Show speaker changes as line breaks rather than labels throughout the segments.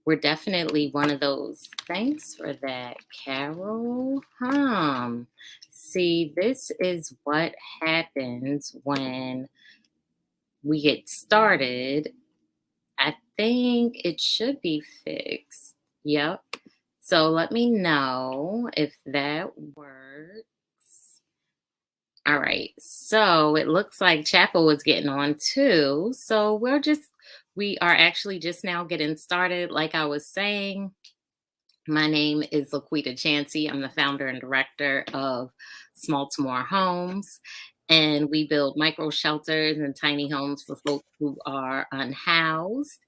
We're definitely one of those. Thanks for that, Carol. See, this is what happens when we get started. I think it should be fixed. Yep. So let me know if that works. All right. So it looks like Chapel is getting on too. So we are actually just now getting started. Like I was saying, my name is Laquita Chansey. I'm the founder and director of Baltimore Homes, and we build micro shelters and tiny homes for folks who are unhoused.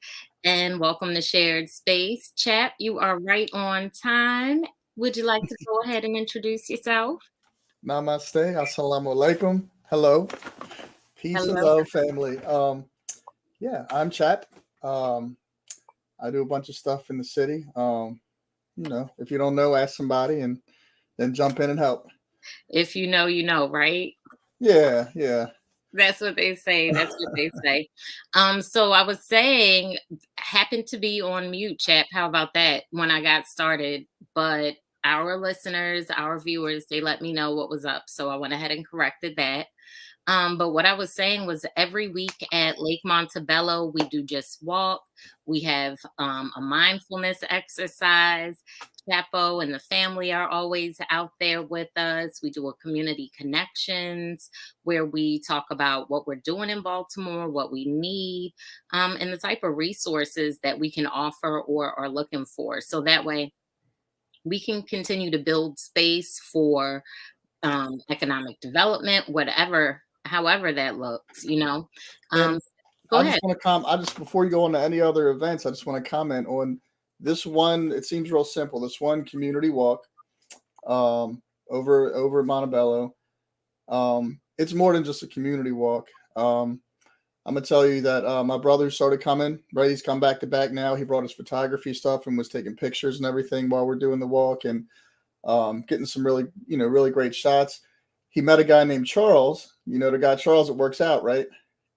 And welcome to Shared Space. Chap, you are right on time. Would you like to go ahead and introduce yourself?
Namaste, assalamu alaikum. Hello, peace and
Hello.
love, family. Yeah, I'm Chat. Um, I do a bunch of stuff in the city. If you don't know, ask somebody and then jump in and help.
If you know, you know, right?
Yeah, yeah.
That's what they say. That's what they say. So I was saying, happened to be on mute, chap. How about that? When I got started, but our listeners, our viewers, they let me know what was up. So I went ahead and corrected that. But what I was saying was every week at Lake Montebello, we do just walk. We have a mindfulness exercise. Chapo and the family are always out there with us. We do a community connections where we talk about what we're doing in Baltimore, what we need, and the type of resources that we can offer or are looking for. So that way we can continue to build space for economic development, whatever, however that looks. Um,
And
Go
I
ahead.
just want to I just before you go on to any other events, I just want to comment on this one. It seems real simple. This one community walk over Montebello. It's more than just a community walk. I'm gonna tell you that my brother started coming. Right, he's come back to back now. He brought his photography stuff and was taking pictures and everything while we're doing the walk and getting some really, really great shots. He met a guy named Charles. You know, the guy Charles that works out, right?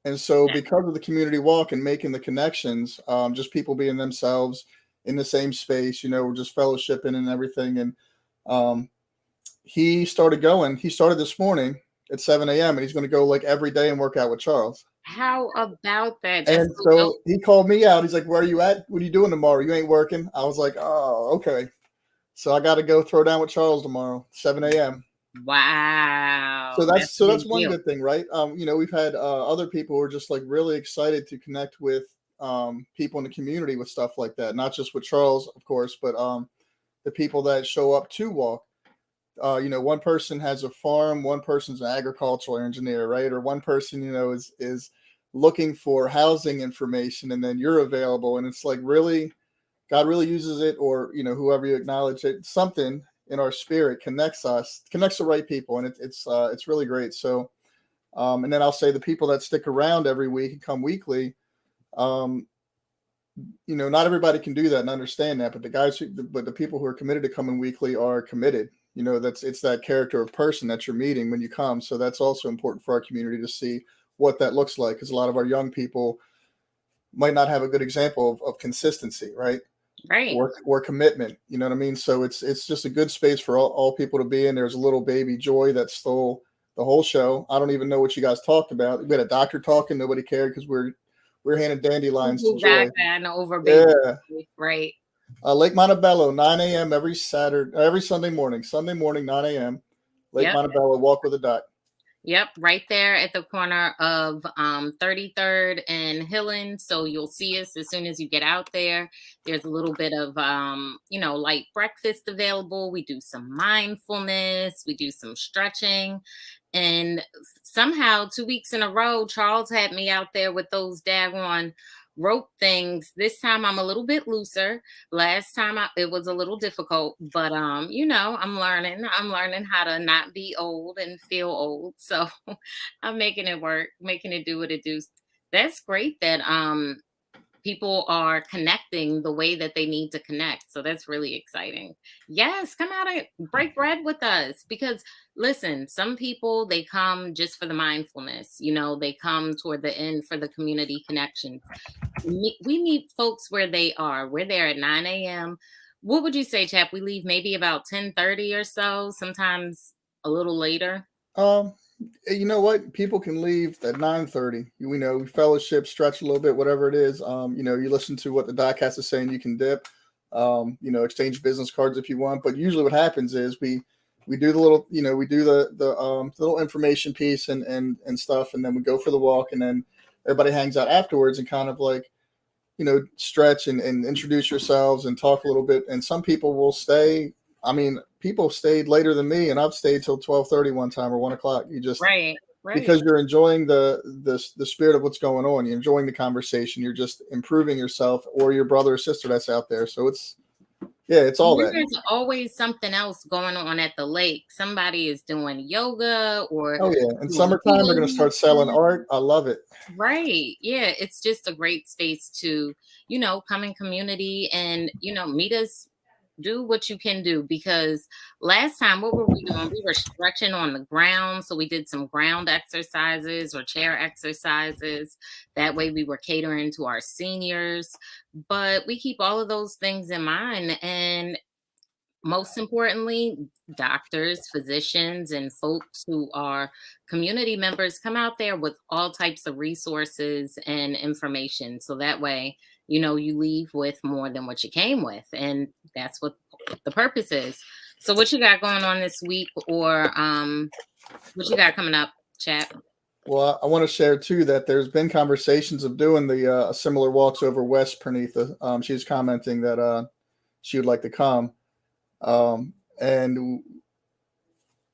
And so, because of the community walk and making the connections, just people being themselves in the same space, we're just fellowshipping and everything. And um, he started going. He started this morning at 7 a.m. and he's going to go like every day and work out with Charles.
How about that? That's
And
so dope.
so he called me out. He's like, "Where are you at? What are you doing tomorrow? You ain't working." I was like, "Oh, okay." So I got to go throw down with Charles tomorrow, 7 a.m. So
Wow.
that's
That's a
so
big
that's one
deal.
good thing, right? We've had other people who are just like really excited to connect with people in the community with stuff like that. Not just with Charles, of course, but the people that show up to walk. One person has a farm, one person's an agricultural engineer, right? Or one person, is looking for housing information, and then you're available, and it's like really God really uses it, or whoever you acknowledge it, something in our spirit connects us, connects the right people, and it's really great. So, and then I'll say the people that stick around every week and come weekly, um, not everybody can do that and understand that, but but the people who are committed to coming weekly are committed. It's that character of person that you're meeting when you come. So that's also important for our community to see what that looks like, because a lot of our young people might not have a good example of consistency, right?
Right.
or commitment. You know what I mean? So it's just a good space for all people to be in. There's a little baby Joy that stole the whole show. I don't even know what you guys talked about. We had a doctor talking, nobody cared because we're handing dandelions to
Who got
Joy.
that over baby?
Yeah.
Right.
Lake Montebello, 9 a.m. every Sunday morning. Sunday morning, 9 a.m. Lake
Yep.
Montebello, walk with a dot.
Yep, right there at the corner of 33rd and Hillen. So you'll see us as soon as you get out there. There's a little bit of, light breakfast available. We do some mindfulness, we do some stretching. And somehow 2 weeks in a row, Charles had me out there with those daggone rope things. This time I'm a little bit looser. Last time it was a little difficult, but I'm learning how to not be old and feel old. So I'm making it work, making it do what it does. That's great that people are connecting the way that they need to connect. So that's really exciting. Yes, come out and break bread with us because listen, some people they come just for the mindfulness, they come toward the end for the community connections. We meet folks where they are. We're there at 9 a.m. What would you say, Chap? We leave maybe about 10:30 or so, sometimes a little later.
Um, you know what? People can leave at 9:30. We fellowship, stretch a little bit, whatever it is. You listen to what the doc has to say, and you can dip. Exchange business cards if you want. But usually, what happens is we do the little, we do the little information piece and stuff, and then we go for the walk, and then everybody hangs out afterwards and kind of like stretch and introduce yourselves and talk a little bit. And some people will stay. I mean, people stayed later than me, and I've stayed till 12:30 one time or 1 o'clock. You just
Right, right.
because you're enjoying the spirit of what's going on. You're enjoying the conversation. You're just improving yourself or your brother or sister that's out there. So it's all that.
There's always something else going on at the lake. Somebody is doing yoga or
Oh yeah. In
doing
summertime, they're
hula
going to start selling
hoop.
art. I love it.
Right. Yeah. It's just a great space to, come in community and, meet us, do what you can do. Because last time, what were we doing? We were stretching on the ground. So we did some ground exercises or chair exercises. That way we were catering to our seniors. But we keep all of those things in mind. And most importantly, doctors, physicians, and folks who are community members come out there with all types of resources and information. So that way, you leave with more than what you came with. And that's what the purpose is. So, what you got going on this week, or what you got coming up, chat?
Well, I want to share too that there's been conversations of doing the similar walks over West Pernitha. She's commenting that she would like to come. And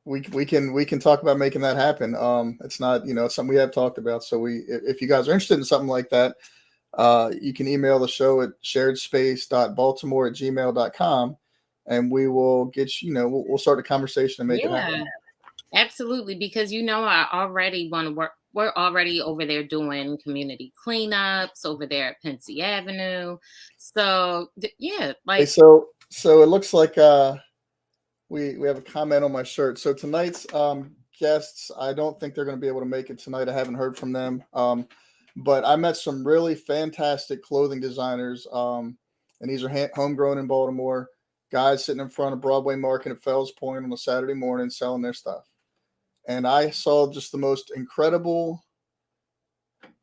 we can talk about making that happen. It's not it's something we have talked about. So if you guys are interested in something like that, you can email the show at sharedspace.baltimore@gmail.com, and we will get we'll start a conversation and make it happen.
Yeah. Absolutely, because I already want to work. We're already over there doing community cleanups over there at Pensy Avenue. So yeah,
Hey,
like
so it looks like we have a comment on my shirt. So tonight's guests, I don't think they're going to be able to make it tonight. I haven't heard from them. But I met some really fantastic clothing designers, and these are homegrown in Baltimore. Guys sitting in front of Broadway Market at Fells Point on a Saturday morning selling their stuff, and I saw just the most incredible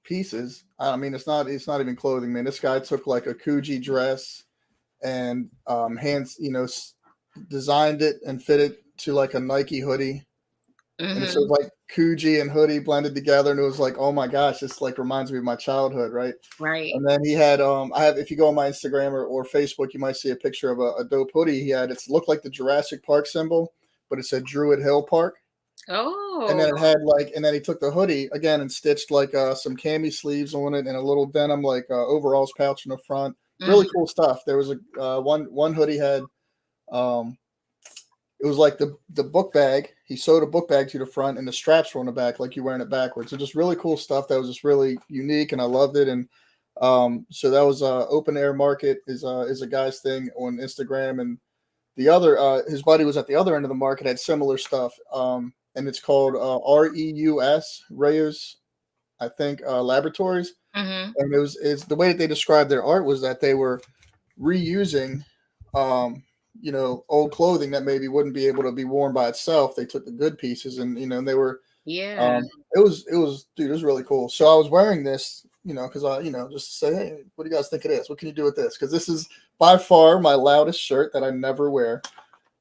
pieces. I mean, it's not even clothing, man. This guy took like a Coogee dress and hands, designed it and fit it to like a Nike hoodie, and it's sort of
mhm,
like Coogee and hoodie blended together, and it was like, oh my gosh, this like reminds me of my childhood, right?
right.
And then he had, I have, if you go on my Instagram or Facebook, you might see a picture of a dope hoodie he had. It's looked like the Jurassic Park symbol, but it said Druid Hill Park. And
Oh,
then it had like, and then he took the hoodie again and stitched like some cami sleeves on it and a little denim like overalls pouch in the front. Really
mhm,
cool stuff. There was a one hoodie had um, it was like the book bag. He sewed a book bag to the front, and the straps were on the back, like you're wearing it backwards. So just really cool stuff that was just really unique, and I loved it. And so that was open air market is a guy's thing on Instagram, and the other his buddy was at the other end of the market had similar stuff, and it's called Reus, I think, Laboratories,
mhm,
and it's the way that they described their art was that they were reusing old clothing that maybe wouldn't be able to be worn by itself. They took the good pieces and and they were
yeah.
it was dude, it was really cool. So I was wearing this, because I, just to say, hey, what do you guys think of this? What can you do with this? Because this is by far my loudest shirt that I never wear.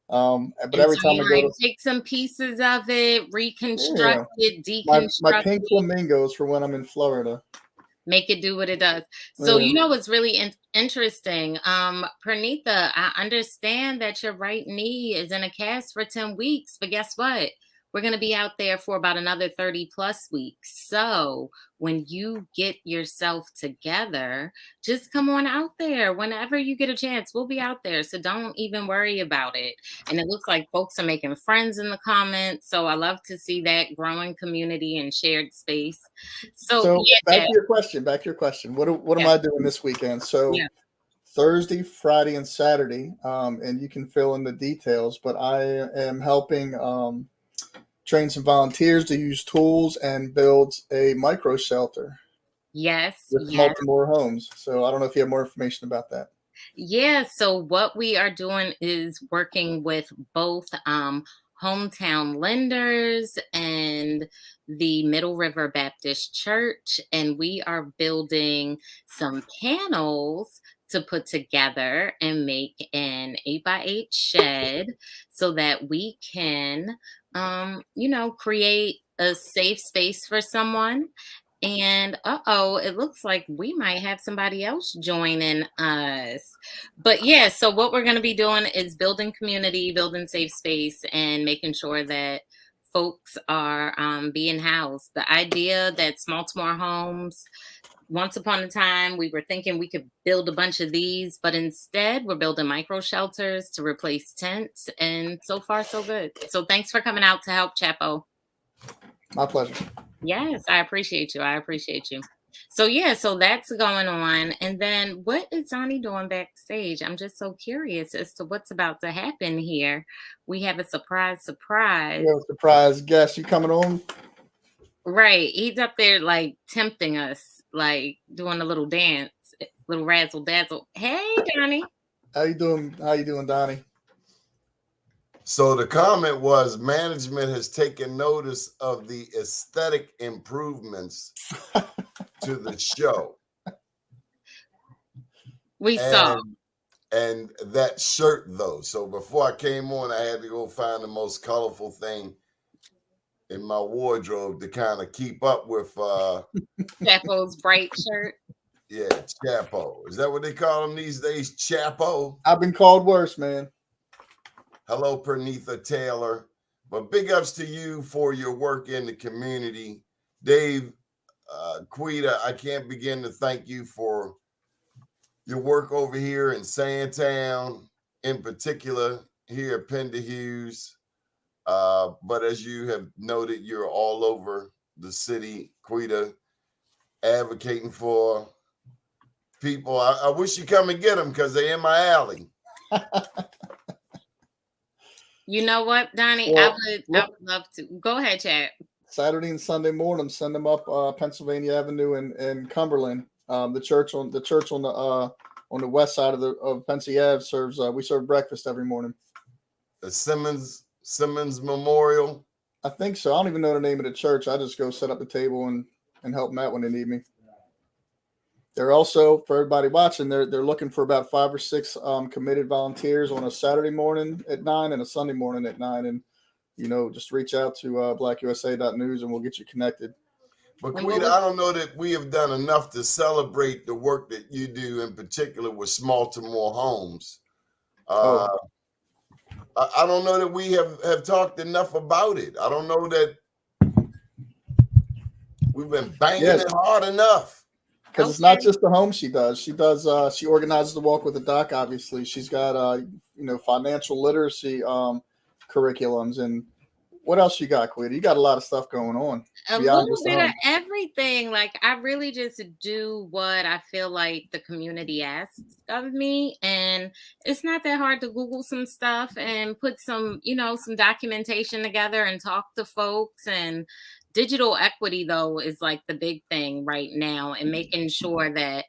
But
And
every
so
time
you
I go to
take some pieces of it, reconstruct
yeah,
it,
my
deconstruct
pink
it,
flamingos for when I'm in Florida.
make it do what it does. So
Yeah.
what's really interesting, Pernitha, I understand that your right knee is in a cast for 10 weeks, but guess what? we're going to be out there for about another 30 plus weeks. So when you get yourself together, just come on out there whenever you get a chance. We'll be out there. So don't even worry about it. And it looks like folks are making friends in the comments. So I love to see that growing community and shared space. So
So
yeah,
back
Chad,
to your question. Back to your question. What am
yeah,
I doing this weekend?
yeah.
So Thursday, Friday, and Saturday, and you can fill in the details. But I am helping train some volunteers to use tools and build a micro shelter
Yes,
with
yes.
multiple homes. So I don't know if you have more information about that.
Yeah, so what we are doing is working with both hometown lenders and the Middle River Baptist Church, and we are building some panels to put together and make an 8 by 8 shed so that we can, create a safe space for someone. And uh-oh, it looks like we might have somebody else joining us. But yeah, so what we're going to be doing is building community, building safe space, and making sure that folks are being housed. The idea that Baltimore homes, once upon a time, we were thinking we could build a bunch of these, but instead we're building micro shelters to replace tents. And so far, so good. So thanks for coming out to help, Chapo.
My pleasure.
Yes, I appreciate you. I appreciate you. So yeah, so that's going on. And then what is Johnny doing backstage? I'm just so curious as to what's about to happen here. We have a surprise, surprise.
Well, surprise guest, you coming on?
Right. He's up there like tempting us, like doing a little dance, little razzle dazzle. Hey, Johnny.
How you doing? How you doing, Donnie?
So the comment was management has taken notice of the aesthetic improvements to the show.
We saw.
And that shirt though. So before I came on, I had to go find the most colorful thing in my wardrobe to kind of keep up with
Chapo's bright shirt.
yeah, Chapo. Is that what they call him these days? Chapo?
I've been called worse, man.
Hello, Pernitha Taylor. But big ups to you for your work in the community. Dave, Quita, I can't begin to thank you for your work over here in Sandtown, in particular here at Pender Hughes. But as you have noted, you're all over the city, Quita, advocating for people. I wish you come and get them because they're in my alley.
You know what, Donnie?
Well,
I would love to. Go ahead, Chad.
Saturday and Sunday morning, send them up Pennsylvania Avenue in Cumberland. The church on the west side of Pensy Ave serves. We serve breakfast every morning.
The Simmons Memorial.
I think so. I don't even know the name of the church. I just go set up the table and help them out when they need me. They're also, for everybody watching, they're looking for about 5 or 6 committed volunteers on a Saturday morning at 9 and a Sunday morning at 9. And just reach out to blackusa.news and we'll get you connected.
But Quita, I don't know that we have done enough to celebrate the work that you do, in particular with Baltimore homes. I don't know that we have talked enough about it. I don't know that we've been banging it hard enough.
Because it's not just the home she does. She organizes the Walk with the Doc, obviously. She's got, financial literacy curriculums. And what else you got, Quita? You got a lot of stuff going on.
A little bit of everything. Like I really just do what I feel like the community asks of me. And it's not that hard to Google some stuff and put some documentation together and talk to folks. And digital equity, though, is like the big thing right now, and making sure that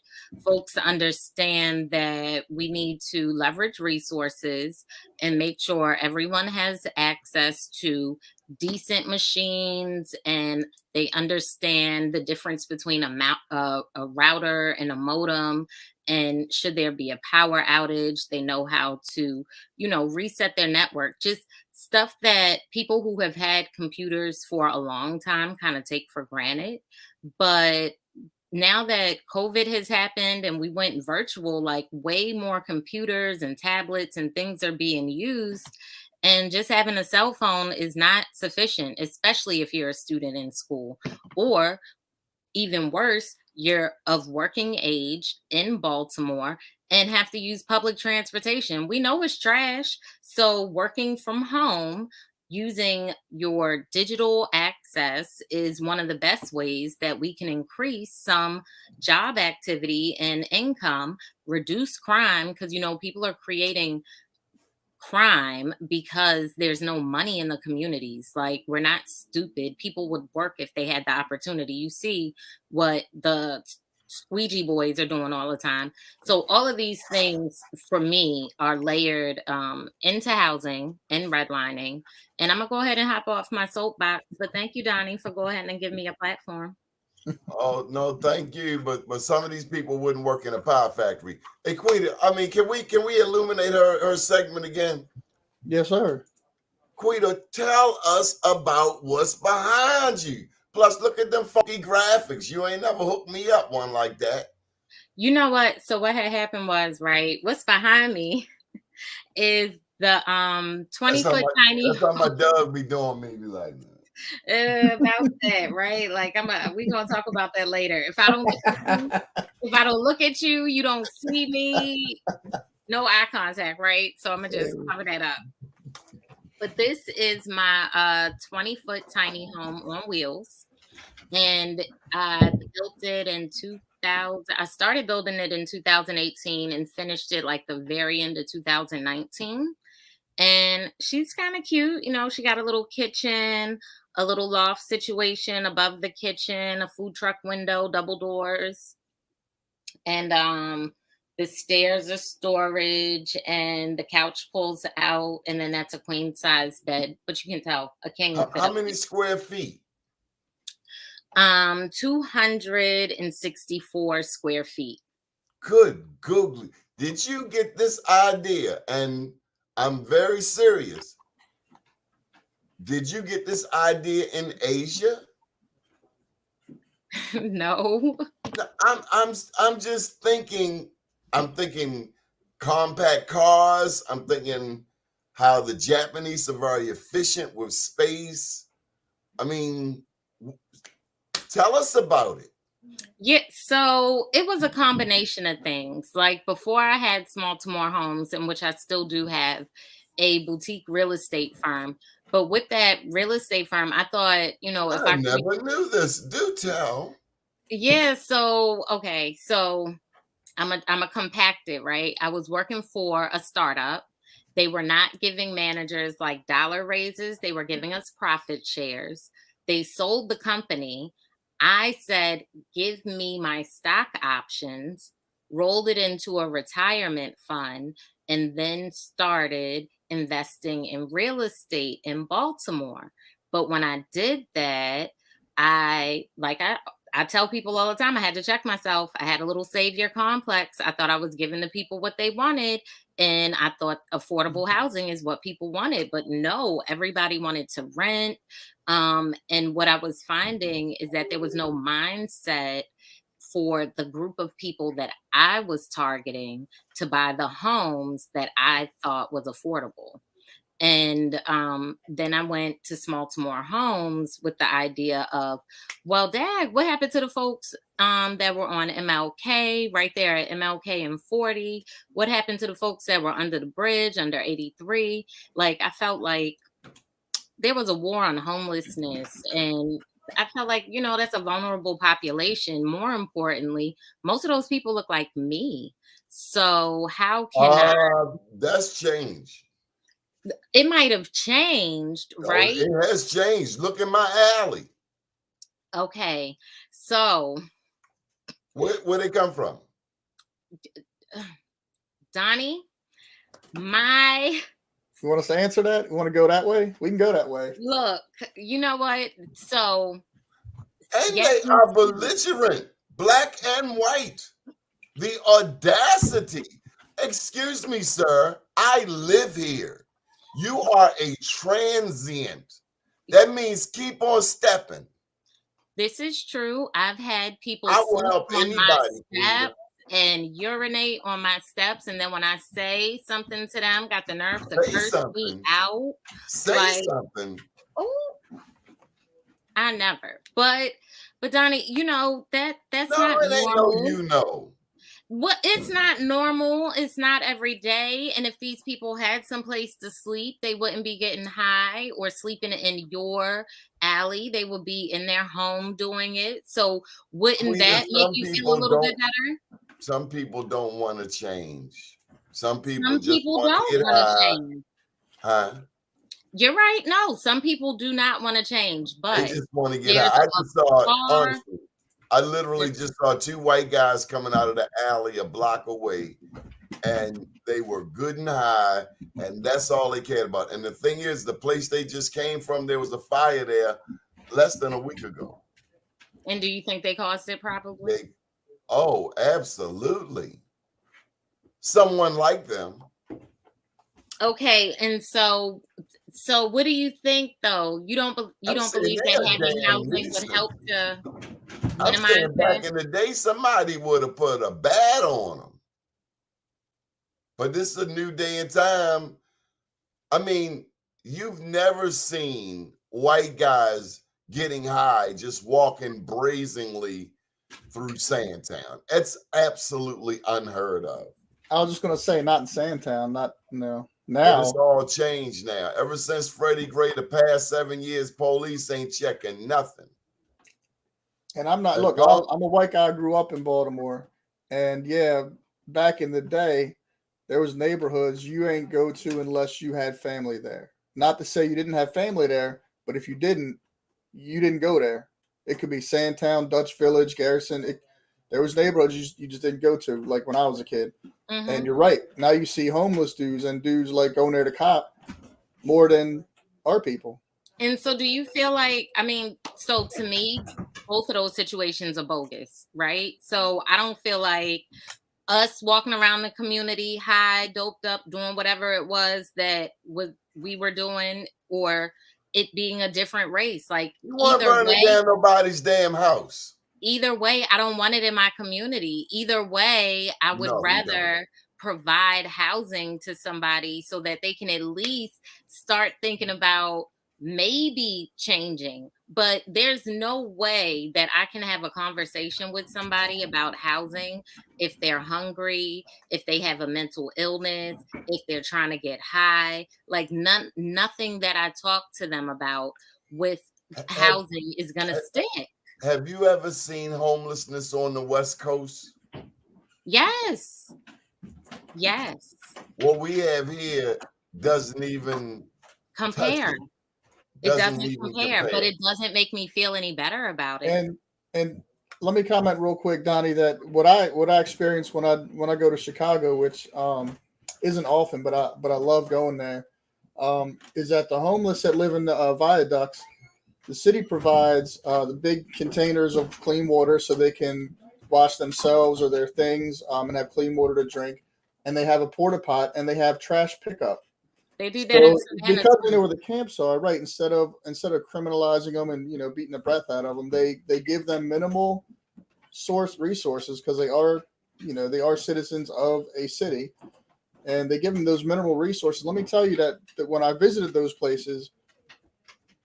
folks understand that we need to leverage resources and make sure everyone has access to decent machines, and they understand the difference between a router and a modem. And should there be a power outage, they know how to reset their network. Just stuff that people who have had computers for a long time kind of take for granted. But now that COVID has happened and we went virtual, like way more computers and tablets and things are being used. And just having a cell phone is not sufficient, especially if you're a student in school, or even worse, you're of working age in Baltimore and have to use public transportation. We know it's trash. So, working from home using your digital access is one of the best ways that we can increase some job activity and income, reduce crime, because, people are creating crime because there's no money in the communities. Like, we're not stupid. People would work if they had the opportunity. You see what the squeegee boys are doing all the time. So all of these things for me are layered into housing and redlining. And I'm gonna go ahead and hop off my soapbox. But thank you, Donnie, for go ahead and give me a platform.
Oh no, thank you. But some of these people wouldn't work in a power factory. Hey, Quita, I mean, can we illuminate her segment again?
Yes, sir.
Quita, tell us about what's behind you. Plus, look at them funky graphics. You ain't never hooked me up one like that.
You know what? So what had happened was, right, what's behind me is the
That's
20
how
foot
my
tiny.
that's how my dog be doing me. Be like,
About that, right? Like, we gonna talk about that later. If I don't look at you, you don't see me. No eye contact, right? So I'm gonna just cover that up. But this is my 20-foot tiny home on wheels, and I built it in 2000. I started building it in 2018 and finished it like the very end of 2019. And she's kind of cute. She got a little kitchen, a little loft situation above the kitchen, a food truck window, double doors, and the stairs are storage, and the couch pulls out, and then that's a queen size bed. But you can tell a king would fit
how
up
many square feet?
264 square feet.
Good googly. Did you get this idea? And I'm very serious. Did you get this idea in Asia?
No.
No, I'm just thinking. I'm thinking compact cars. I'm thinking how the Japanese are very efficient with space. I mean, tell us about it.
Yeah, so it was a combination of things. Like, before I had Baltimore Homes, in which I still do have a boutique real estate firm. But with that real estate firm, I thought, if
I
I could,
never knew this. Do tell.
yeah. So okay, so I'm a compacted, right? I was working for a startup. They were not giving managers like dollar raises. They were giving us profit shares. They sold the company. I said, give me my stock options, rolled it into a retirement fund, and then started investing in real estate in Baltimore. But when I did that, I tell people all the time, I had to check myself. I had a little savior complex. I thought I was giving the people what they wanted. And I thought affordable housing is what people wanted. But no, everybody wanted to rent. And what I was finding is that there was no mindset for the group of people that I was targeting to buy the homes that I thought was affordable. And then I went to Baltimore Homes with the idea of, well, Dad, what happened to the folks that were on MLK right there at MLK and 40? What happened to the folks that were under the bridge, under 83? Like, I felt like there was a war on homelessness. And I felt like, that's a vulnerable population. More importantly, most of those people look like me. So how can I?
That's changed.
It might have changed,
Oh,
right?
it has changed. Look in my alley.
Okay. So,
Where they come from?
Donnie, my
You want us to answer that? You want to go that way? We can go that way.
look, you know what? So,
And
yes,
they are belligerent, black and white. The audacity. Excuse me, sir. I live here. You are a transient. That means keep on stepping.
this is true. I've had people
I will
sleep
help
on my
anybody. Quita.
steps and urinate on my steps. And then when I say something to them, got the nerve to
Say
curse me
something.
out.
Say
Like,
something.
oh, I never. But Donnie, that's
No,
not
it ain't no
normal.
you know.
What It's not normal. It's not every day. And if these people had some place to sleep, they wouldn't be getting high or sleeping in your alley. They would be in their home doing it. So wouldn't
Quita,
that make you feel a little bit better?
some people don't want to change. Some people
Some
just
people
want to
don't
get
want to
high.
change.
Huh?
You're right. No, some people do not want to change,
They
but
just want to get
there's
high. I
a
just saw,
far
honestly, I literally just saw two white guys coming out of the alley a block away, and they were good and high, and that's all they cared about. And the thing is, the place they just came from, there was a fire there less than a week ago.
And do you think they caused it probably?
They, oh, absolutely. Someone like them.
Okay, and so what do you think though? You
I'm
don't
saying
believe
they
that
are
having
damn
housing would
decent.
help to
I'm
minimize
saying
that?
back in the day, somebody would have put a bat on them. But this is a new day and time. I mean, you've never seen white guys getting high, just walking brazenly through Sandtown. It's absolutely unheard of.
I was just gonna say, not in Sandtown, not no.
But it's
Now,
all changed now. Ever since Freddie Gray, the past 7 years, police ain't checking nothing.
and I'm not.
The
Look,
dog,
I'm a white guy. I grew up in Baltimore, and yeah, back in the day, there was neighborhoods you ain't go to unless you had family there. Not to say you didn't have family there, but if you didn't, you didn't go there. It could be Sandtown, Dutch Village, Garrison. There was neighborhoods you just didn't go to, like when I was a kid. And
Hmm.
you're right. Now you see homeless dudes and dudes like going there to cop more than our people.
And so do you feel like, I mean, so to me, both of those situations are bogus, right? So I don't feel like us walking around the community high, doped up, doing whatever it was that we were doing, or it being a different race. Like
you weren't burning down nobody's damn house.
either way, I don't want it in my community. Either way, I would
No, you don't.
rather provide housing to somebody so that they can at least start thinking about maybe changing. But there's no way that I can have a conversation with somebody about housing if they're hungry, if they have a mental illness, if they're trying to get high. Like nothing that I talk to them about with
Have,
housing is going to stick.
have you ever seen homelessness on the West Coast?
Yes. Yes.
What we have here doesn't even touch
Compare.
it.
It
Doesn't
doesn't
even
compare, but
compare.
it doesn't make me feel any better about it.
And let me comment real quick, Donnie, that what I experience when I go to Chicago, which isn't often, but I love going there, is that the homeless that live in the viaducts, the city provides the big containers of clean water so they can wash themselves or their things and have clean water to drink, and they have a porta pot and they have trash pickup.
They do that in
So
Savannah
because they know
too.
where the camps are, right? Instead of criminalizing them and beating the breath out of them, they give them minimal source resources because they are citizens of a city, and they give them those minimal resources. Let me tell you that when I visited those places,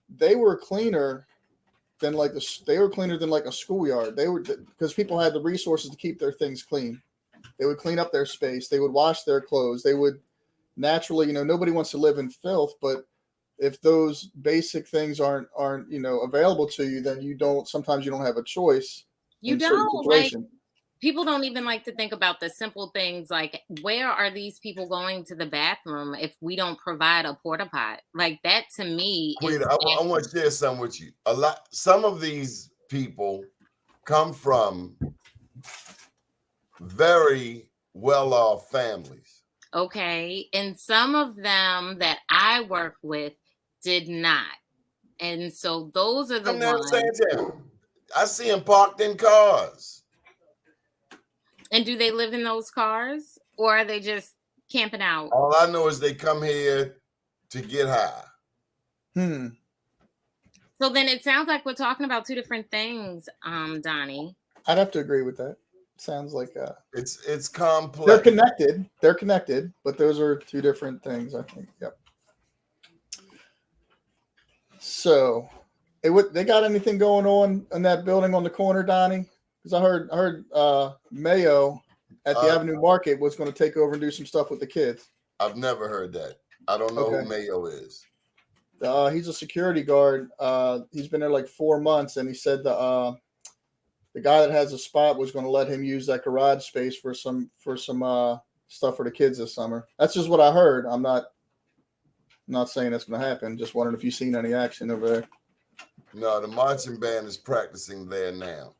they were cleaner they were cleaner than like a schoolyard. They were because people had the resources to keep their things clean. They would clean up their space. They would wash their clothes. They would naturally, nobody wants to live in filth, but if those basic things aren't available to you, then sometimes you don't have a choice
You
in certain
don't like
situations.
people don't even like to think about the simple things like where are these people going to the bathroom if we don't provide a porta pot? Like that to me
Quita,
is
I want to share something with you. Some of these people come from very well-off families.
okay. And some of them that I work with did not. And so those are the
I'm not
ones.
saying that. I see them parked in cars.
And do they live in those cars or are they just camping out?
All I know is they come here to get high.
Hmm.
So then it sounds like we're talking about two different things, Donnie.
I'd have to agree with that. sounds like
It's
they're
complex.
connected. They're connected, but those are two different things, I think. Yep. So, they got anything going on in that building on the corner, Donnie? Because I heard Mayo at the
Uh,
Avenue Market was going to take over and do some stuff with the kids.
I've never heard that. I don't know who
Okay.
Mayo is.
He's a security guard. He's been there like 4 months, and he said the guy that has a spot was going to let him use that garage space for some stuff for the kids this summer. That's just what I heard. I'm not saying that's going to happen. Just wondering if you've seen any action over there.
No, the marching band is practicing there now.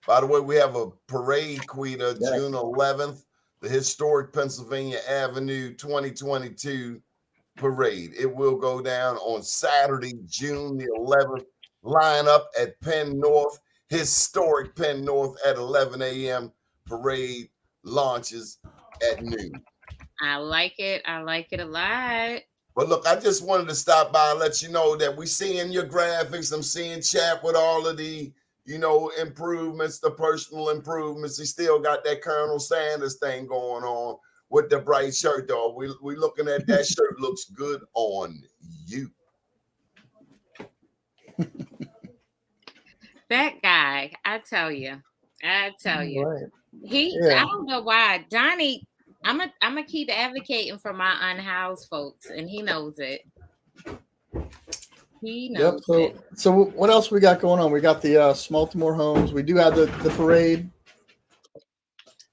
By the way, we have a parade, Quita,
Yes.
June 11th, the historic Pennsylvania Avenue 2022 parade. It will go down on Saturday, June the 11th. Line up at Penn North, historic Penn North at 11 a.m. Parade launches at noon.
I like it. I like it a lot.
But look, I just wanted to stop by and let you know that we're seeing your graphics. I'm seeing chat with all of the, improvements, the personal improvements. He still got that Colonel Sanders thing going on with the bright shirt, though. We looking at that shirt. Looks good on you.
That guy, I tell you.
Right.
I don't know why. Donnie, I'm gonna keep advocating for my unhoused folks, and he knows it. He knows it.
So what else we got going on? We got the Baltimore homes. We do have the parade.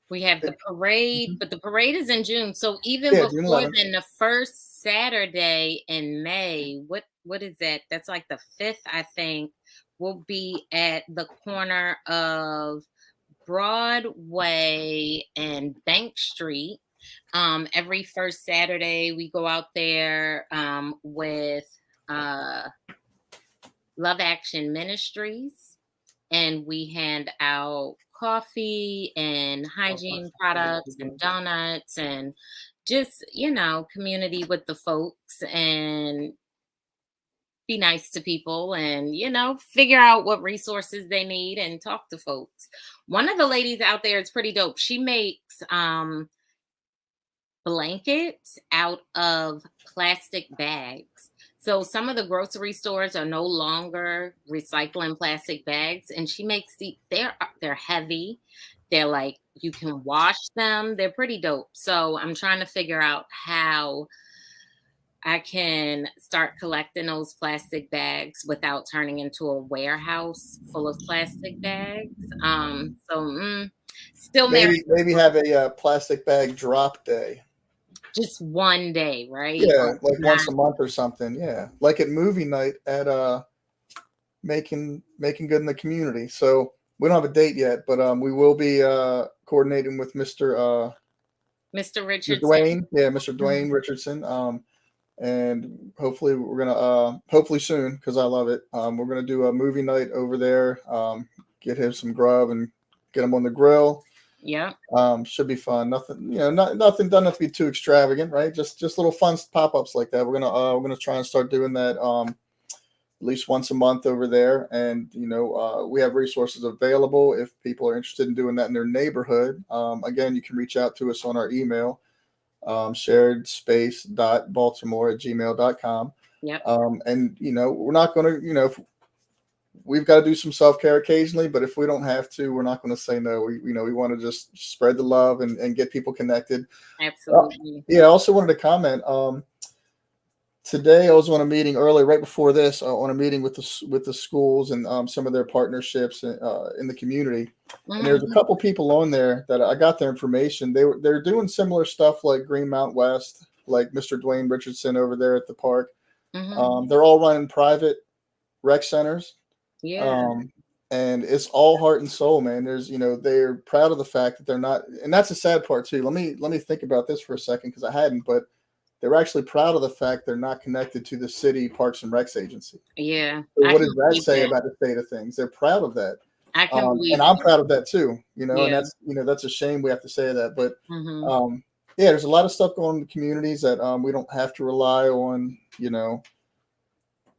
We have the parade, but the parade is in June. So even
June
before
11th.
then, the first Saturday in May, what is that? That's like the 5th, I think. We'll be at the corner of Broadway and Bank Street. Every first Saturday, we go out there with Love Action Ministries, and we hand out coffee and hygiene products and donuts and just, community with the folks and be nice to people and, figure out what resources they need and talk to folks. One of the ladies out there is pretty dope. She makes blankets out of plastic bags. So some of the grocery stores are no longer recycling plastic bags, and she makes they're heavy. They're like, you can wash them. They're pretty dope. So I'm trying to figure out how I can start collecting those plastic bags without turning into a warehouse full of plastic bags. Still
maybe have a plastic bag drop day.
Just one day, right?
Yeah, like once a month or something. Yeah, like at movie night at making good in the community. So we don't have a date yet, but we will be coordinating with Mr.
Richardson.
Dwayne. Yeah, Mr. Dwayne Richardson. And hopefully we're gonna hopefully soon, because I love it. We're gonna do a movie night over there. Get him some grub and get him on the grill.
Yeah.
Should be fun. Nothing, nothing doesn't have to be too extravagant, right? Just little fun pop-ups like that. We're gonna try and start doing that at least once a month over there. And we have resources available if people are interested in doing that in their neighborhood. Again, you can reach out to us on our email, sharedspace.baltimore@gmail.com.
Yep.
And we're not going to, we've got to do some self-care occasionally, but if we don't have to, we're not going to say no. We want to just spread the love and get people connected.
Absolutely.
I also wanted to comment. Today I was on a meeting earlier, right before this, on a meeting with the schools and some of their partnerships in the community. Mm-hmm. And there's a couple people on there that I got their information. They're doing similar stuff like Greenmount West, like Mr. Dwayne Richardson over there at the park. Mm-hmm. They're all running private rec centers.
Yeah.
And it's all heart and soul, man. There's, they're proud of the fact that they're not, and that's the sad part too. Let me think about this for a second, because I hadn't, but they're actually proud of the fact they're not connected to the city Parks and Recs agency.
Yeah.
So what does that say about the state of things? They're proud of that.
I can believe
and I'm proud of that too,
yeah.
And that's, that's a shame we have to say that, but mm-hmm. There's a lot of stuff going on in the communities that we don't have to rely on,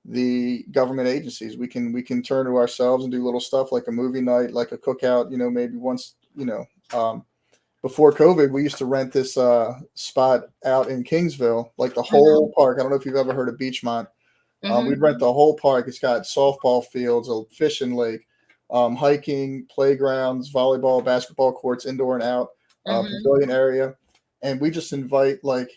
the government agencies. We can turn to ourselves and do little stuff like a movie night, like a cookout, maybe once before COVID, we used to rent this spot out in Kingsville, like the
Mhm,
whole park. I don't know if you've ever heard of Beachmont.
mhm,
We'd rent the whole park. It's got softball fields, a fishing lake, hiking, playgrounds, volleyball, basketball courts, indoor and out,
mhm.
pavilion area, and we just invite like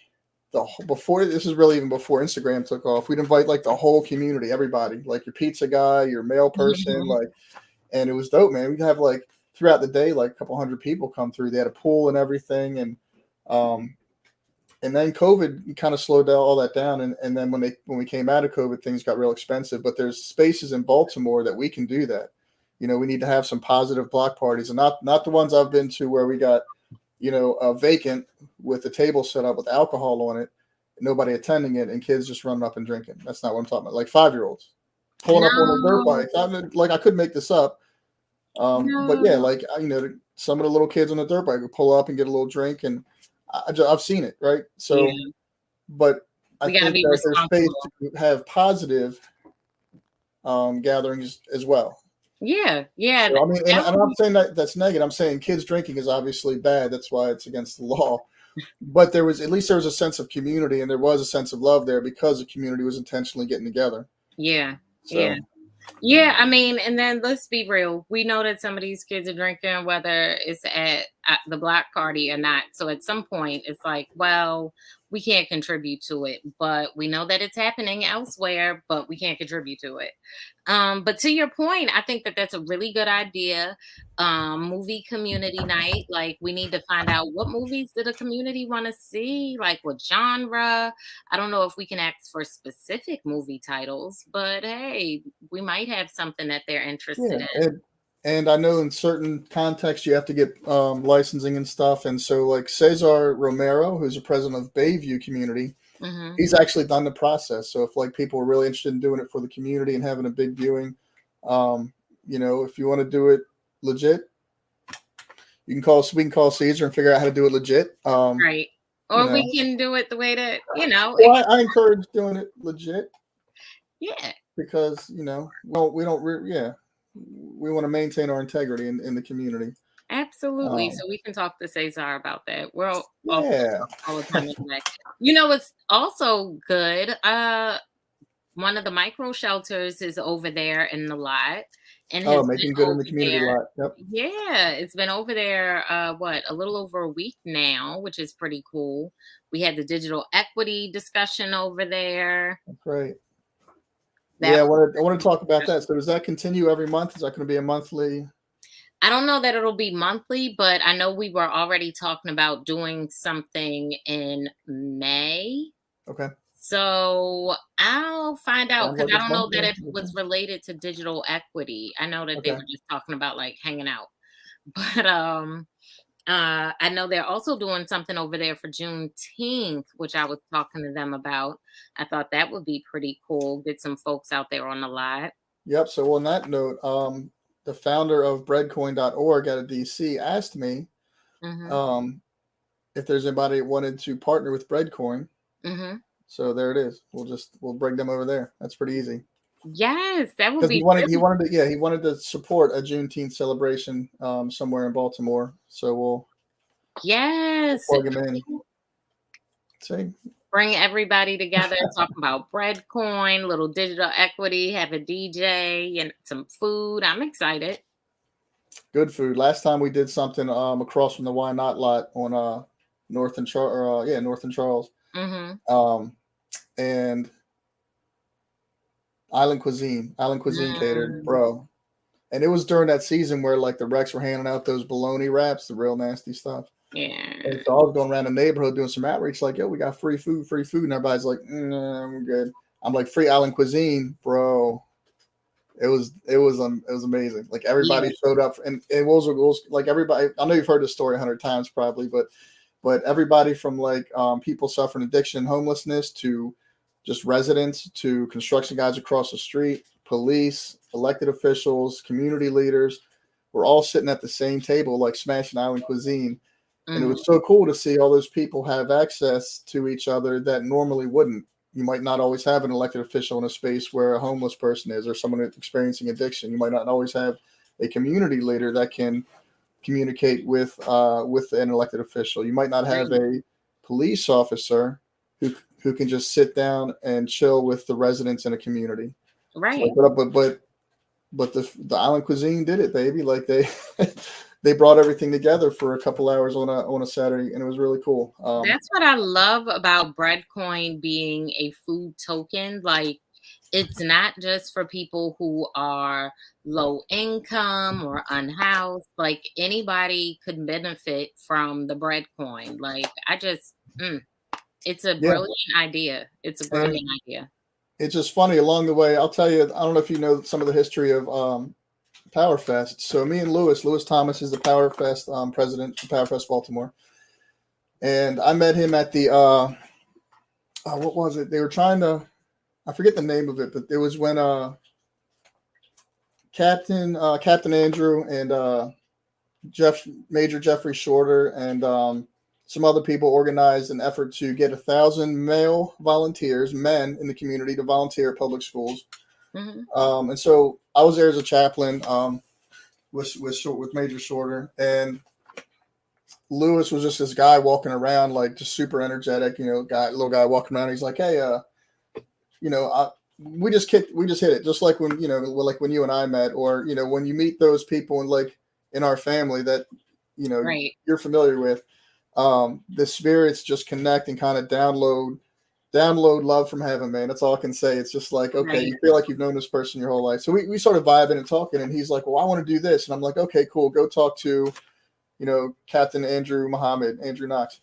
before this is really even before Instagram took off. We'd invite like the whole community, everybody, like your pizza guy, your mail person,
Mhm.
like, and it was dope, man. We'd have like throughout the day, like a couple hundred people come through. They had a pool and everything, um, and then COVID kind of slowed down all that down. And then when we came out of COVID, things got real expensive. But there's spaces in Baltimore that we can do that. We need to have some positive block parties, and not the ones I've been to where we got vacant with a table set up with alcohol on it, nobody attending it, and kids just running up and drinking. That's not what I'm talking about. Like 5-year-olds pulling up on a dirt
No,
bike. Like I could make this up, but yeah,
no.
like some of the little kids on the dirt bike would pull up and get a little drink, and I've seen it, right? So,
Yeah,
but I
we gotta
think
be
that there's space
responsible.
to have positive gatherings as well.
Yeah, yeah,
So I mean, and
that
I'm
would
not
be
saying that that's negative. I'm saying kids drinking is obviously bad. That's why it's against the law. But there was a sense of community, and there was a sense of love there because the community was intentionally getting together.
yeah, yeah.
So
Yeah, I mean, and then let's be real. We know that some of these kids are drinking, whether it's at the block party or not. So at some point, it's like, well, we can't contribute to it, but we know that it's happening elsewhere, but we can't contribute to it. But to your point, I think that that's a really good idea. Movie community night. Like, we need to find out what movies do the community want to see, like what genre. I don't know if we can ask for specific movie titles, but hey, we might have something that they're
yeah,
interested in.
and I know in certain contexts you have to get licensing and stuff. And so like Cesar Romero, who's the president of Bayview Community,
Hmm.
he's actually done the process. So if like people are really interested in doing it for the community and having a big viewing, um, if you want to do it legit, we can call Caesar and figure out how to do it legit.
Right.
You
Or
know,
we can do it the way that,
well, I encourage doing it legit
yeah,
because we don't yeah, we want to maintain our integrity in the community.
absolutely.
Um,
So we can talk to Cesar about that. We're all
yeah.
all the time anyway. It's also good. One of the micro shelters is over there in the lot and
Oh,
has been
making good in
over
the community
there.
lot. Yep.
Yeah, it's been over there, what, a little over a week now, which is pretty cool. We had the digital equity discussion over there.
That's great. Yeah,
That was
I want to
pretty
talk about
good.
that. So does that continue every month? Is that going to be a monthly?
I don't know that it'll be monthly, but I know we were already talking about doing something in May.
Okay.
So I'll find out
Sounds
because
like
I
it's
don't know that
monthly.
if it was related to digital equity. I know that they
Okay.
were just talking about like hanging out. But I know they're also doing something over there for Juneteenth, which I was talking to them about. I thought that would be pretty cool. Get some folks out there on the lot.
Yep. So on that note, the founder of breadcoin.org out of DC asked me
Hmm.
um, if there's anybody that wanted to partner with Breadcoin.
Hmm.
So there it is. We'll bring them over there. That's pretty easy.
Yes, that would
Because
be
he
really
wanted to he wanted to support a Juneteenth celebration somewhere in Baltimore. So we'll
yes.
plug him in. See,
Bring everybody together, talk about Breadcoin, little digital equity, have a DJ and some food. I'm excited.
good food. Last time we did something across from the Why Not lot on North and North and Charles.
Hmm.
Um, and Island Cuisine catered,
Mm,
bro. And it was during that season where like the Rex were handing out those bologna wraps, the real nasty stuff. And
yeah.
so I was going around the neighborhood doing some outreach, like, yo, we got free food, free food. And everybody's like, nah, I'm good. I'm like, free Island Cuisine, bro. It was amazing. Like
Yeah.
everybody showed up, and it was like everybody. I know you've heard this story 100 times probably, but everybody from like people suffering addiction and homelessness to just residents to construction guys across the street, police, elected officials, community leaders, were all sitting at the same table, like smashing Island Cuisine. And it
Mhm.
was so cool to see all those people have access to each other that normally wouldn't. You might not always have an elected official in a space where a homeless person is or someone experiencing addiction. You might not always have a community leader that can communicate with an elected official. You might not have
Right.
a police officer who can just sit down and chill with the residents in a community. Like,
Right.
but the island cuisine did it, baby. Like they they brought everything together for a couple hours on a Saturday, and it was really cool.
That's what I love about breadcoin being a food token. Like, it's not just for people who are low income or unhoused. Like, anybody could benefit from the breadcoin. Like, it's a
Yeah,
brilliant idea. It's a
and
brilliant idea.
it's just funny along the way. I'll tell you. I don't know if you know some of the history of Power Fest. So me and Lewis Thomas is the Power Fest president of Power Fest Baltimore, and I met him at the what was it? They were trying to, I forget the name of it, but it was when Captain Andrew and Major Jeffrey Shorter and some other people organized an effort to get 1,000 male volunteers, men in the community, to volunteer at public schools.
Hmm.
And so I was there as a chaplain with Major Shorter, and Lewis was just this guy walking around, like just super energetic, little guy walking around. He's like, hey, we just hit it, just like when you and I met, or when you meet those people and like in our family that
Right.
you're familiar with. The spirits just connect and kind of download love from heaven, man. That's all I can say. It's just like, okay,
Right.
you feel like you've known this person your whole life. So we started vibing and talking, and he's like, well, I want to do this. And I'm like, okay, cool. Go talk to, Captain Andrew Knox.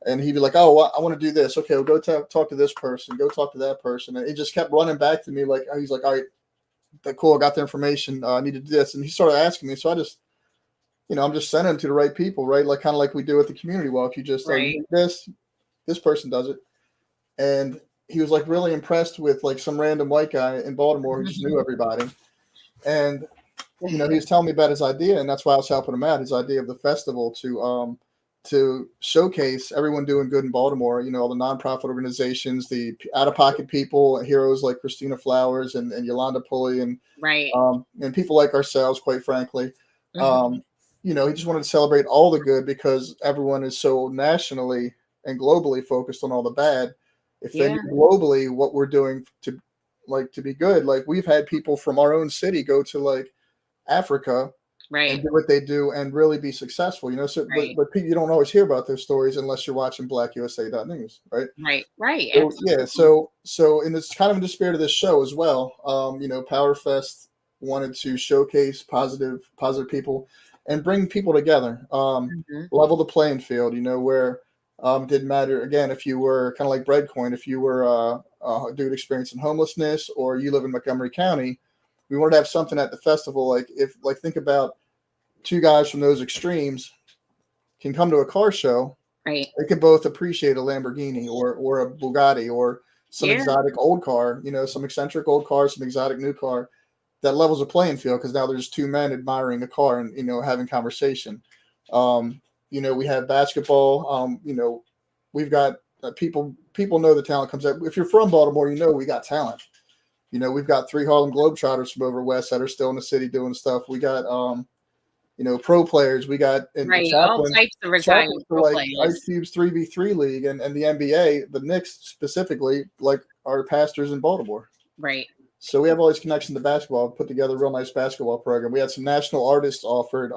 And he'd be like, oh, well, I want to do this. Okay, well, go talk to this person. Go talk to that person. And he just kept running back to me like, he's like, all right, cool. I got the information. I need to do this. And he started asking me. So I just, I'm just sending them to the right people, right? Like kind of like we do at the community walk. You just, you
Right.
need this person does it. And he was like really impressed with like some random white guy in Baltimore who just knew everybody. And, he was telling me about his idea, and that's why I was helping him out. His idea of the festival to showcase everyone doing good in Baltimore, all the nonprofit organizations, the out-of-pocket people, heroes like Christina Flowers and Yolanda Pulley
Right.
and people like ourselves, quite frankly.
Hmm.
He just wanted to celebrate all the good because everyone is so nationally and globally focused on all the bad. If they knew
Yeah.
globally what we're doing to be good, like we've had people from our own city go to like Africa and
Right.
do what they do and really be successful, So,
Right.
but you don't always hear about those stories unless you're watching BlackUSA.news, right?
Right. Right.
So yeah,
Absolutely.
so in this kind of in the spirit of this show as well, Power Fest wanted to showcase positive people and bring people together,
Hmm.
level the playing field, where didn't matter again if you were kind of like Breadcoin, if you were a dude experiencing homelessness or you live in Montgomery County, we wanted to have something at the festival. Think about two guys from those extremes can come to a car show.
Right.
They can both appreciate a Lamborghini or a Bugatti or some
Yeah.
exotic old car, some eccentric old car, some exotic new car that levels a playing field because now there's two men admiring a car and having conversation. We have basketball. We've got people know the talent comes out. If you're from Baltimore, we got talent. We've got 3 Harlem Globetrotters from over west that are still in the city doing stuff. We got pro players. We got and
Right. All types of retired
chaplains for
pro
like Ice
players.
Cube's 3v3 league and the NBA, the Knicks specifically, like are pastors in Baltimore.
Right.
So we have all these connections to basketball. Put together a real nice basketball program. We had some national artists offered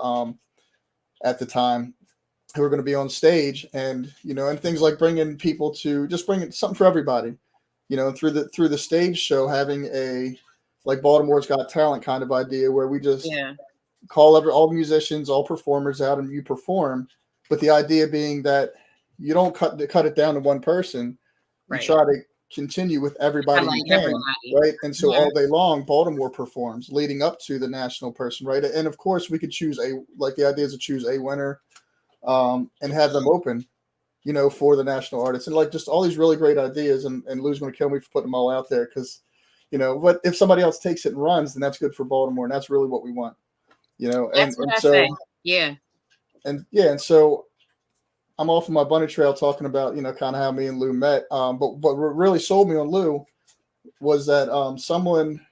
at the time who were going to be on stage, and and things like bringing people to just bringing something for everybody. Through the stage show, having a like Baltimore's Got Talent kind of idea where we just
Yeah.
call all musicians, all performers out, and you perform. But the idea being that you don't cut it down to one person. You
Right.
try to continue with everybody you
Highlight
can,
everybody.
right? And so
Yeah.
all day long, Baltimore performs leading up to the national person, right? And of course, we could choose the idea is to choose a winner and have them open, for the national artists and like just all these really great ideas. And Lou's going to kill me for putting them all out there because, but if somebody else takes it and runs, then that's good for Baltimore, and that's really what we want,
That's what
and
I
so
say. Yeah.
and yeah, and so I'm off of my bunny trail talking about kind of how me and Lou met. But what really sold me on Lou was that someone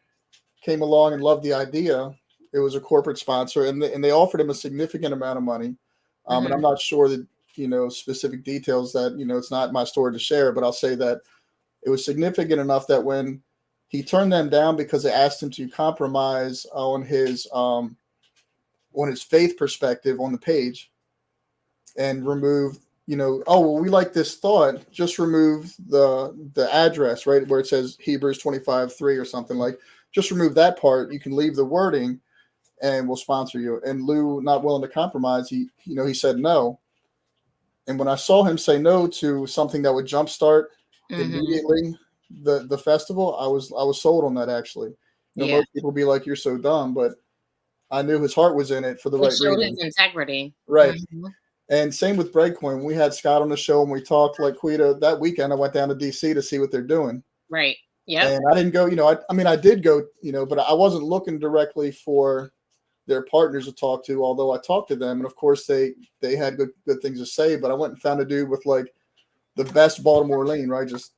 came along and loved the idea a corporate sponsor, and they offered him a significant amount of money. And I'm
Mhm.
not sure that specific details that it's not my story to share, but I'll say that it was significant enough that when he turned them down because they asked him to compromise on his faith perspective on the page and remove, oh well, we like this thought, just remove the address right where it says Hebrews 25:3 or something, like just remove that part. You can leave the wording and we'll sponsor you. And Lou, not willing to compromise, he said no. And when I saw him say no to something that would jumpstart
Mhm.
immediately the festival, I was sold on that, actually.
Yeah.
Most people be like, you're so dumb, but I knew his heart was in it for the
It
right
showed his
reason.
integrity.
Right.
Mhm.
And same with Breakcoin. We had Scott on the show and we talked, like Quita, that weekend I went down to DC to see what they're doing.
Right. Yep.
And I didn't go, I mean, I did go, but I wasn't looking directly for their partners to talk to, although I talked to them. And of course they had good things to say, but I went and found a dude with like the best Baltimore lean, right? Just,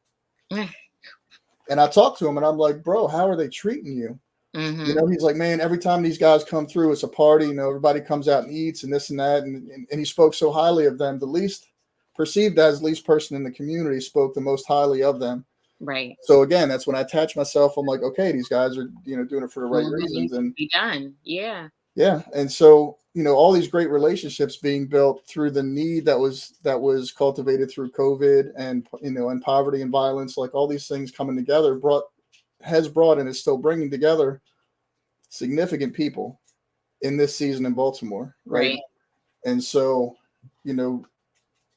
and I talked to him and I'm like, bro, how are they treating you?
Mhm.
He's like, man, every time these guys come through, it's a party. Everybody comes out and eats and this and that. And he spoke so highly of them. The least perceived as least person in the community spoke the most highly of them.
Right.
So again, that's when I attach myself. I'm like, okay, these guys are, doing it for the right
Doing what
reasons.
needs to
And
be done. Yeah.
yeah. And so, all these great relationships being built through the need that was cultivated through COVID and, and poverty and violence, like all these things coming together has brought and is still bringing together significant people in this season in Baltimore, right?
Right.
And so, you know,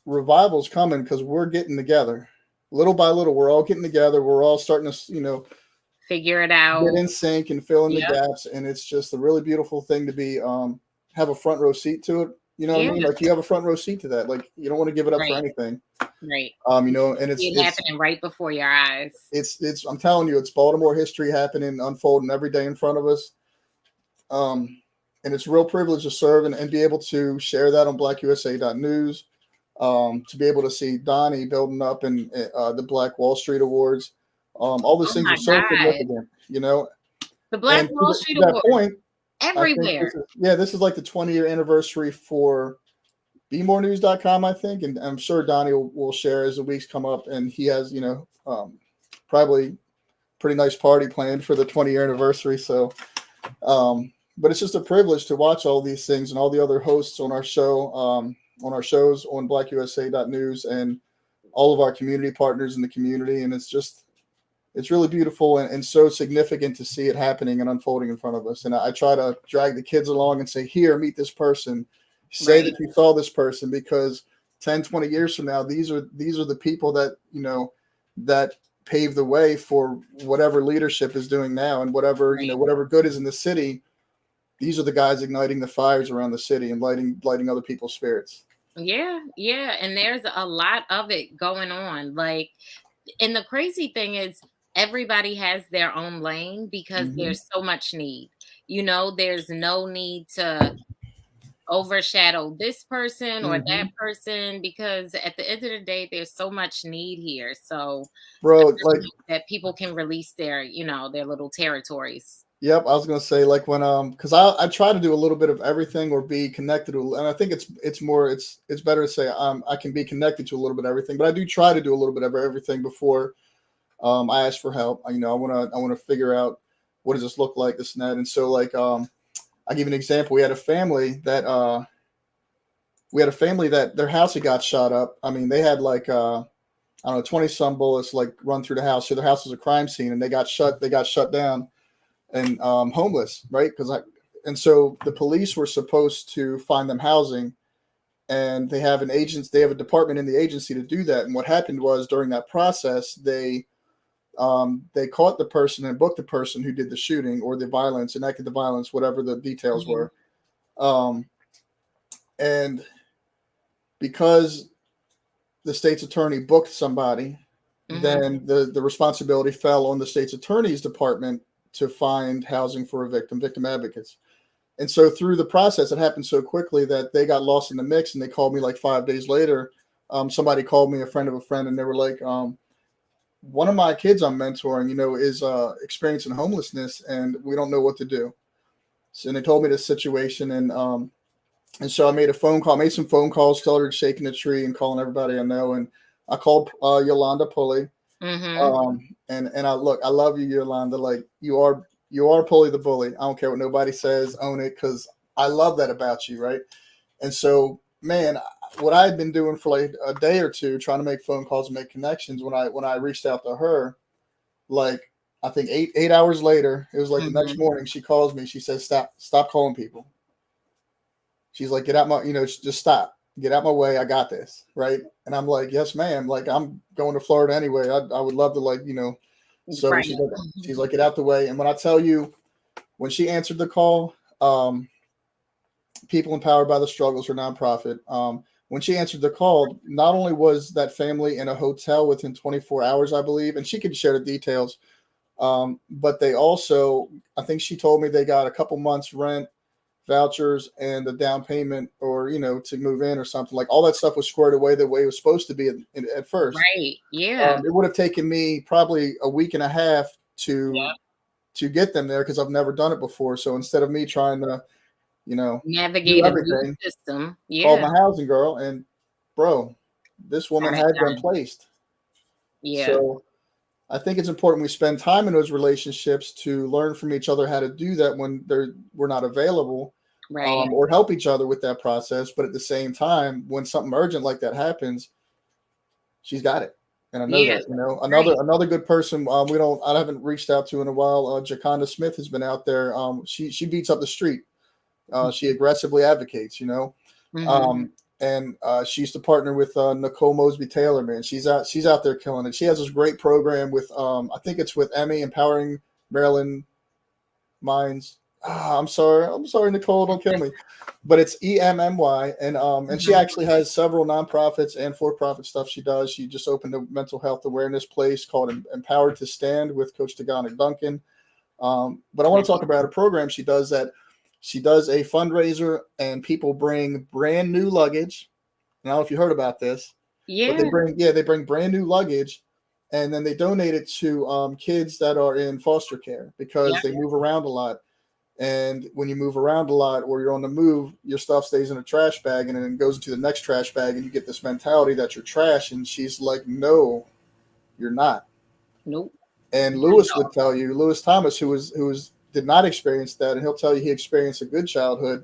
revival's coming because we're getting together. Little by little, we're all getting together. We're all starting to,
Figure it
get
out.
in sync and fill in the
Yep.
gaps. And it's just a really beautiful thing to be have a front row seat to it. You know what
Yeah.
I mean? Like you have a front row seat to that. Like you don't want to give it up for
Right.
anything.
Right.
And
See it happening right before your eyes.
it's I'm telling you, it's Baltimore history happening, unfolding every day in front of us. And it's a real privilege to serve and be able to share that on blackusa.news. To be able to see Donnie building up in the Black Wall Street Awards. All these
Oh
things are
my
so
God.
significant,
The Black
And
Wall
to
Street
that
Award
point, I think
everywhere.
this is like the 20-year anniversary for bmorenews.com, I think. And I'm sure Donnie will share as the weeks come up. And he has, probably pretty nice party planned for the 20-year anniversary. So, but it's just a privilege to watch all these things and all the other hosts on our show, on our shows on blackusa.news and all of our community partners in the community. And it's really beautiful and so significant to see it happening and unfolding in front of us. And I try to drag the kids along and say, here, meet this person, say
Right.
that you saw this person, because 10, 20 years from now, these are the people that, that pave the way for whatever leadership is doing now and whatever,
Right.
whatever good is in the city. These are the guys igniting the fires around the city and lighting other people's spirits.
Yeah. Yeah. And there's a lot of it going on. Like, and the crazy thing is, everybody has their own lane because
Mm-hmm.
there's so much need. There's no need to overshadow this person or that
Mm-hmm.
person because at the end of the day, there's so much need here. So
Bro,
I
like,
really hope that people can release their little territories.
yep, I was gonna say, like, when because I try to do a little bit of everything or be connected to, and I think it's better to say I can be connected to a little bit of everything, but I do try to do a little bit of everything before I ask for help. I wanna figure out what does this look like, this and that. And so, like, I give you an example. We had a family that their house had got shot up. I mean, they had like I don't know, 20 some bullets like run through the house. So their house was a crime scene, and they got shut down and homeless, right? And so the police were supposed to find them housing, and they have a department in the agency to do that. And what happened was, during that process, they caught the person and booked the person who did the shooting or the violence, enacted the violence, whatever the details
Mhm.
were. Um, and because the state's attorney booked somebody,
Mhm.
then the responsibility fell on the state's attorney's department to find housing for victim advocates. And so through the process, it happened so quickly that they got lost in the mix. And they called me like 5 days later. Somebody called me, a friend of a friend, and they were like, one of my kids I'm mentoring, is experiencing homelessness, and we don't know what to do. So, and they told me this situation, and so I made a phone call, made some phone calls, started shaking the tree and calling everybody I know, and I called Yolanda Pulley.
Mhm.
And I look, I love you, Yolanda. Like you are Pulley the bully. I don't care what nobody says, own it, because I love that about you, right? And so, man, what I had been doing for like a day or two, trying to make phone calls and make connections, when I reached out to her, like I think eight hours later, it was like the next
Mhm.
morning, she calls me. She says, "Stop calling people." She's like, "Get out my, just stop. Get out my way. I got this, right?" And I'm like, "Yes, ma'am. Like I'm going to Florida anyway. I would love to, like, So
Right.
she's like, "Get out the way." And when I tell you, when she answered the call, People Empowered by the Struggles, her nonprofit. When she answered the call, not only was that family in a hotel within 24 hours, I believe, and she could share the details, but they also, I think she told me they got a couple months rent, vouchers, and the down payment, or to move in or something. Like all that stuff was squared away the way it was supposed to be at first.
Right. Yeah.
It would have taken me probably a week and a half to
Yep.
get them there because I've never done it before. So instead of me trying to, you know, do
Navigate a new
everything,
system.
called
Yeah.
my housing girl, and bro, this woman
Got it
had them
done.
placed.
Yeah.
So I think it's important we spend time in those relationships to learn from each other how to do that when we're not available,
Right.
or help each other with that process. But at the same time, when something urgent like that happens, she's got it, and I know
Yeah.
that.
Right.
Another good person. I haven't reached out to in a while. Jaconda Smith has been out there. She beats up the street. She aggressively advocates.
Mhm.
Um, and she used to partner with Nicole Mosby Taylor. Man, she's out there killing it. She has this great program with I think it's with Emmy, Empowering Maryland Minds. I'm sorry, Nicole, don't kill me. But it's EMMY, and she
Mhm.
actually has several nonprofits and for-profit stuff she does. She just opened a mental health awareness place called Empowered to Stand with Coach Tagana Duncan. But I want to talk
Right.
about a program she does, that she does a fundraiser, and people bring brand new luggage. I don't know if you heard about this, but
Yeah.
they bring brand new luggage, and then they donate it to kids that are in foster care because
Yep.
they move around a lot. And when you move around a lot or you're on the move, your stuff stays in a trash bag and then it goes into the next trash bag, and you get this mentality that you're trash. And she's like, "No, you're not."
Nope.
And
Not
Lewis
at
would
all.
tell you, Lewis Thomas, who was did not experience that, and he'll tell you he experienced a good childhood.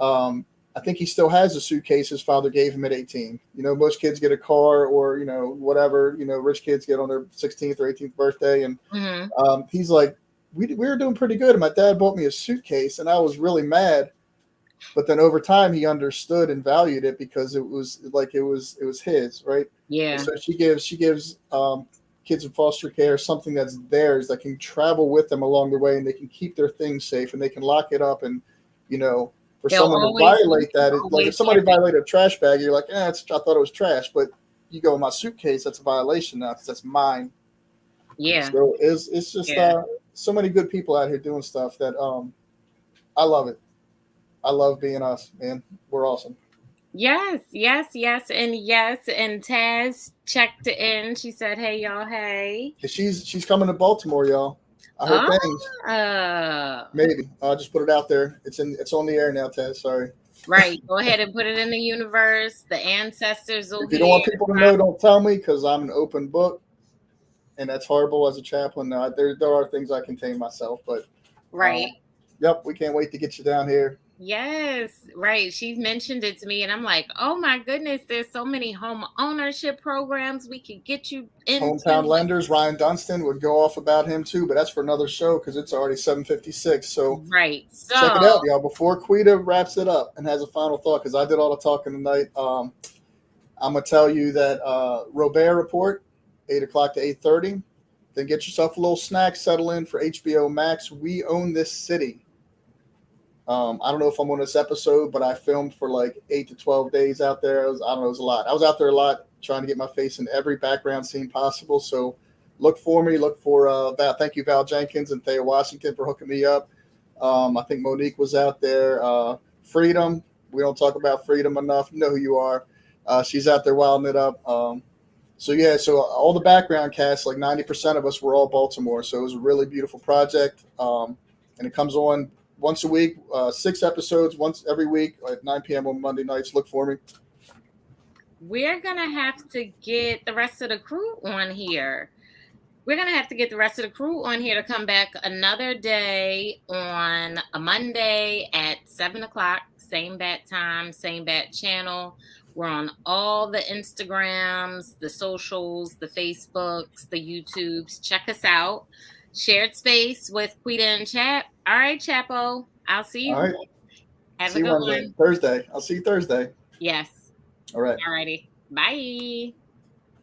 I think he still has a suitcase his father gave him at 18. Most kids get a car, or whatever. Rich kids get on their 16th or 18th birthday, and
Mhm.
he's like, we were doing pretty good. And my dad bought me a suitcase, and I was really mad. But then over time, he understood and valued it because it was like it was his, right? And
Yeah.
so she gives kids in foster care something that's theirs, that can travel with them along the way, and they can keep their things safe, and they can lock it up. And you know, for
They'll
someone to
always you
violate
can
that, like if
always
somebody
have it.
violated a trash bag, you're like, I thought it was trash, but you go in my suitcase, that's a violation now because that's mine.
Yeah.
So it's just
Yeah.
so many good people out here doing stuff that I love it. I love being us, man. We're awesome.
Yes, yes, yes, and yes. And Taz checked in. She said, "Hey, y'all. Hey."
She's coming to Baltimore, y'all. I heard things.
Ah,
Maybe I'll just put it out there. It's on the air now, Taz. Sorry.
right. Go ahead and put it in the universe. The ancestors will
If you don't
hear.
want people to know, don't tell me, because I'm an open book, and that's horrible as a chaplain. No, there are things I contain myself, but
Right.
yep, we can't wait to get you down here.
Yes, right. She mentioned it to me, and I'm like, oh my goodness, there's so many home ownership programs we could get you
Hometown
into.
lenders, Ryan Dunstan would go off about him too, but that's for another show because it's already 7:56. So
Right.
check it
So,
out, y'all. Before Quita wraps it up and has a final thought, because I did all the talking tonight. I'm gonna tell you that Robert Report, 8 o'clock to 8:30. Then get yourself a little snack, settle in for HBO Max. We Own This City. I don't know if I'm on this episode, but I filmed for like 8 to 12 days out there. I don't know, it was a lot. I was out there a lot trying to get my face in every background scene possible. So look for me. Look for Val. Thank you, Val Jenkins and Thea Washington, for hooking me up. I think Monique was out there. Freedom. We don't talk about Freedom enough. You know who you are. She's out there wilding it up. So all the background cast, like 90% of us, were all Baltimore. So it was a really beautiful project. And it comes on once a week, 6 episodes once every week at 9 p.m. on Monday nights. Look for me.
We're gonna have to get the rest of the crew on here. We're going to have to get the rest of the crew on here to come back another day on a Monday at 7 o'clock, same bat time, same bat channel. We're on all the Instagrams, the socials, the Facebooks, the YouTubes. Check us out. Shared space with Quita and Chap. All right, Chapo. I'll see
All
you.
right.
Have
See
a
you
good
Wednesday.
one.
Thursday. I'll see you Thursday.
Yes.
All right.
All righty. Bye.